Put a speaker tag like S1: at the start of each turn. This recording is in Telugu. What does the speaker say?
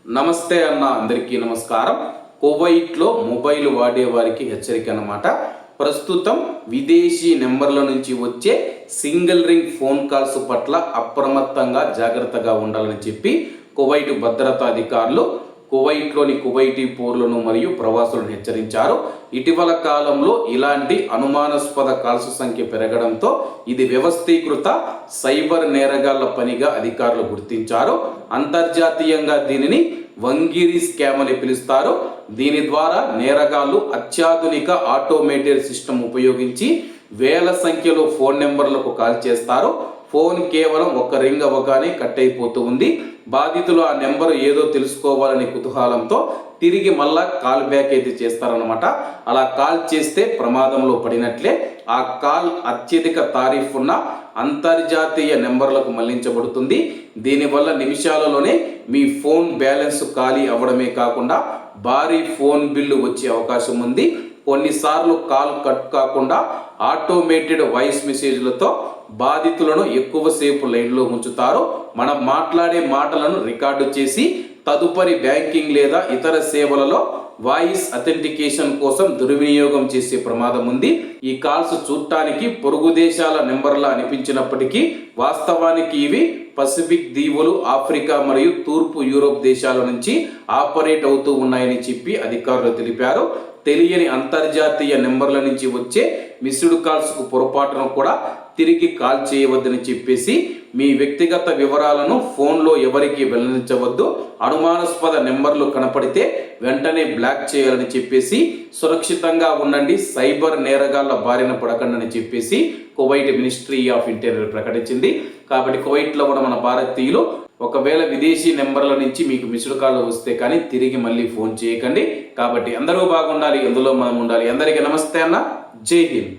S1: నమస్తే అన్న, అందరికీ నమస్కారం. కువైట్లో మొబైల్ వాడే వారికి హెచ్చరిక అన్నమాట. ప్రస్తుతం విదేశీ నెంబర్ల నుంచి వచ్చే సింగిల్ రింగ్ ఫోన్ కాల్స్ పట్ల అప్రమత్తంగా జాగ్రత్తగా ఉండాలని చెప్పి కువైట్ భద్రతా అధికారులు కువైట్లోని కువైటీ పౌరులను మరియు ప్రవాసులను హెచ్చరించారు. ఇటీవల కాలంలో ఇలాంటి అనుమానాస్పద కాల్స్ సంఖ్య పెరగడంతో ఇది వ్యవస్థీకృత సైబర్ నేరగాళ్ల పనిగా అధికారులు గుర్తించారు. అంతర్జాతీయంగా దీనిని వంగిరి స్కామ్ అని పిలుస్తారు. దీని ద్వారా నేరగాళ్లు అత్యాధునిక ఆటోమేటెడ్ సిస్టమ్ ఉపయోగించి వేల సంఖ్యలో ఫోన్ నెంబర్లకు కాల్ చేస్తారు. ఫోన్ కేవలం ఒక రింగ్ అవ్వగానే కట్ అయిపోతూ ఉంది. బాధితులు ఆ నెంబర్ ఏదో తెలుసుకోవాలనే కుతూహలంతో తిరిగి మళ్ళా కాల్ బ్యాక్ అయితే చేస్తారనమాట. అలా కాల్ చేస్తే ప్రమాదంలో పడినట్లే. ఆ కాల్ అత్యధిక తారీఫ్ ఉన్న అంతర్జాతీయ నెంబర్లకు మళ్లించబడుతుంది. దీనివల్ల నిమిషాలలోనే మీ ఫోన్ బ్యాలెన్స్ ఖాళీ అవ్వడమే కాకుండా భారీ ఫోన్ బిల్లు వచ్చే అవకాశం ఉంది. కొన్నిసార్లు కాల్ కట్ కాకుండా ఆటోమేటెడ్ వాయిస్ మెసేజ్లతో బాధితులను ఎక్కువసేపు లైన్లో ఉంచుతారు. మనం మాట్లాడే మాటలను రికార్డు చేసి తదుపరి బ్యాంకింగ్ లేదా ఇతర సేవలలో వాయిస్ అథెంటికేషన్ కోసం దుర్వినియోగం చేసే ప్రమాదం ఉంది. ఈ కాల్స్ చూడటానికి పొరుగు దేశాల నెంబర్లా అనిపించినప్పటికీ వాస్తవానికి ఇవి పసిఫిక్ దీవులు, ఆఫ్రికా మరియు తూర్పు యూరోప్ దేశాల నుంచి ఆపరేట్ అవుతూ ఉన్నాయని చెప్పి అధికారులు తెలిపారు. తెలియని అంతర్జాతీయ నెంబర్ల నుంచి వచ్చే మిస్డ్ కాల్స్కు పొరపాటును కూడా తిరిగి కాల్ చేయవద్దని చెప్పేసి మీ వ్యక్తిగత వివరాలను ఫోన్లో ఎవరికి వెల్లడించవద్దు. అనుమానాస్పద నెంబర్లు కనపడితే వెంటనే బ్లాక్ చేయాలని చెప్పేసి సురక్షితంగా ఉండండి, సైబర్ నేరగాళ్ల బారిన పడకండి అని చెప్పేసి కువైట్ మినిస్ట్రీ ఆఫ్ ఇంటీరియర్ ప్రకటించింది. కాబట్టి కువైట్లో కూడా మన భారతీయులు ఒకవేళ విదేశీ నెంబర్ల నుంచి మీకు మిస్డ్ కాల్ వస్తే కానీ తిరిగి మళ్ళీ ఫోన్ చేయకండి. కాబట్టి అందరూ బాగుండాలి, ఎందులో మనం ఉండాలి. అందరికీ నమస్తే అన్న, జై హింద్.